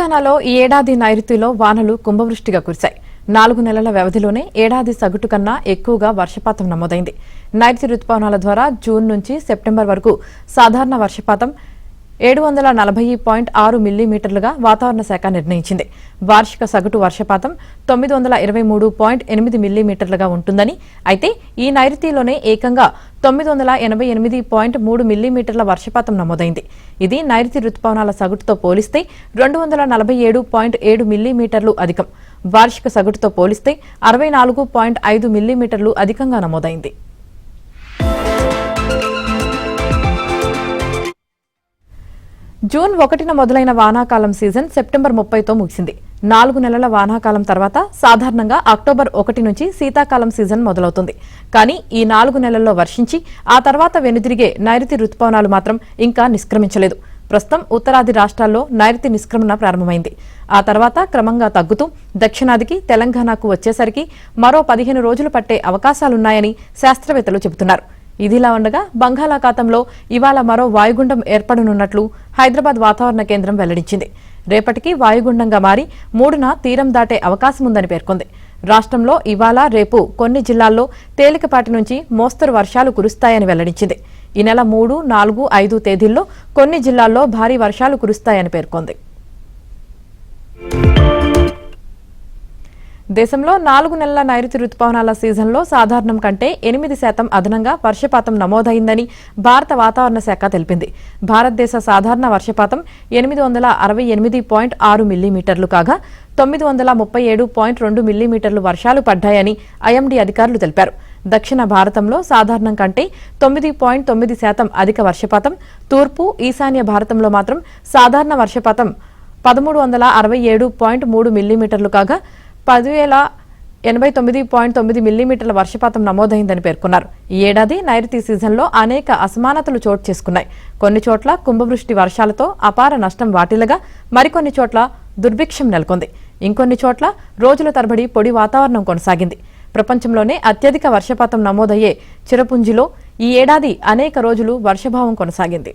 తెలంగాణలో ఈ ఏడాది నైరుతిలో వానలు కుంభవృష్టిగా కురిశాయి. 4 నెలల వ్యవధిలోనే ఏడాది సగటు కన్నా ఎక్కువగా వర్షపాతం నమోదైంది. నైరుతి రుతుపవనాల ద్వారా జూన్ నుంచి సెప్టెంబర్ వరకు సాధారణ వర్షపాతం 740.6 మిల్లీమీటర్లుగా వాతావరణ శాఖ నిర్ణయించింది. వార్షిక సగటు వర్షపాతం 923.8 మిల్లీమీటర్లుగా ఉంటుందని, అయితే ఈ నైరుతిలోనే ఏకంగా 988.3 మిల్లీమీటర్ల వర్షపాతం నమోదైంది. ఇది నైరుతి రుతుపవనాల సగటుతో పోలిస్తే 247.7 మిల్లీమీటర్లు అధికం. వార్షిక సగటుతో పోలిస్తే 64.5 మిల్లీమీటర్లు అధికంగా నమోదైంది. జూన్ 1న మొదలైన వానాకాలం సీజన్ సెప్టెంబర్ 30తో ముగిసింది. 4 నెలల వానాకాలం తర్వాత సాధారణంగా అక్టోబర్ 1 నుంచి శీతాకాలం సీజన్ మొదలవుతుంది. కానీ ఈ 4 నెలల్లో వర్షించి ఆ తర్వాత వెనుదిరిగే నైరుతి రుతుపవనాలు మాత్రం ఇంకా నిష్క్రమించలేదు. ప్రస్తుతం ఉత్తరాది రాష్ట్రాల్లో నైరుతి నిష్క్రమణ ప్రారంభమైంది. ఆ తర్వాత క్రమంగా తగ్గుతూ దక్షిణాదికి తెలంగాణకు వచ్చేసరికి మరో 15 రోజులు పట్టే అవకాశాలున్నాయని శాస్త్రవేత్తలు చెబుతున్నారు. ఇదిలా ఉండగా బంగాళాఖాతంలో ఇవాళ మరో వాయుగుండం ఏర్పడనున్నట్లు హైదరాబాద్ వాతావరణ కేంద్రం వెల్లడించింది. రేపటికి వాయుగుండంగా మారి 3న తీరం దాటే అవకాశముందని పేర్కొంది. రాష్ట్రంలో ఇవాళ రేపు కొన్ని జిల్లాల్లో తేలికపాటి నుంచి మోస్తరు వర్షాలు కురుస్తాయని వెల్లడించింది. ఈ నెల 3, 4, 5 తేదీల్లో కొన్ని జిల్లాల్లో భారీ వర్షాలు కురుస్తాయని పేర్కొంది. దేశంలో 4 నెలల నైరుతి రుతుపవనాల సీజన్లో సాధారణం కంటే 8% అదనంగా వర్షపాతం నమోదైందని భారత వాతావరణ శాఖ తెలిపింది. భారతదేశ సాధారణ వర్షపాతం 868.6 మిల్లీమీటర్లు కాగా 937.2 మిల్లీమీటర్లు వర్షాలు పడ్డాయని ఐఎండీ అధికారులు తెలిపారు. దక్షిణ భారతంలో సాధారణం కంటే 9.9% అధిక వర్షపాతం, తూర్పు ఈశాన్య భారతంలో మాత్రం సాధారణ వర్షపాతం 1367.3 మిల్లీమీటర్లు కాగా 10,089.9 మిల్లీమీటర్ల వర్షపాతం నమోదైందని పేర్కొన్నారు. ఈ ఏడాది నైరుతి సీజన్లో అనేక అసమానతలు చోటు చేసుకున్నాయి. కొన్ని చోట్ల కుంభవృష్టి వర్షాలతో అపార నష్టం వాటిల్లగా మరికొన్ని చోట్ల దుర్భిక్షం నెలకొంది. ఇంకొన్ని చోట్ల రోజుల తరబడి పొడి వాతావరణం కొనసాగింది. ప్రపంచంలోనే అత్యధిక వర్షపాతం నమోదయ్యే చిరపుంజిలో ఈ ఏడాది అనేక రోజులు వర్షభావం కొనసాగింది.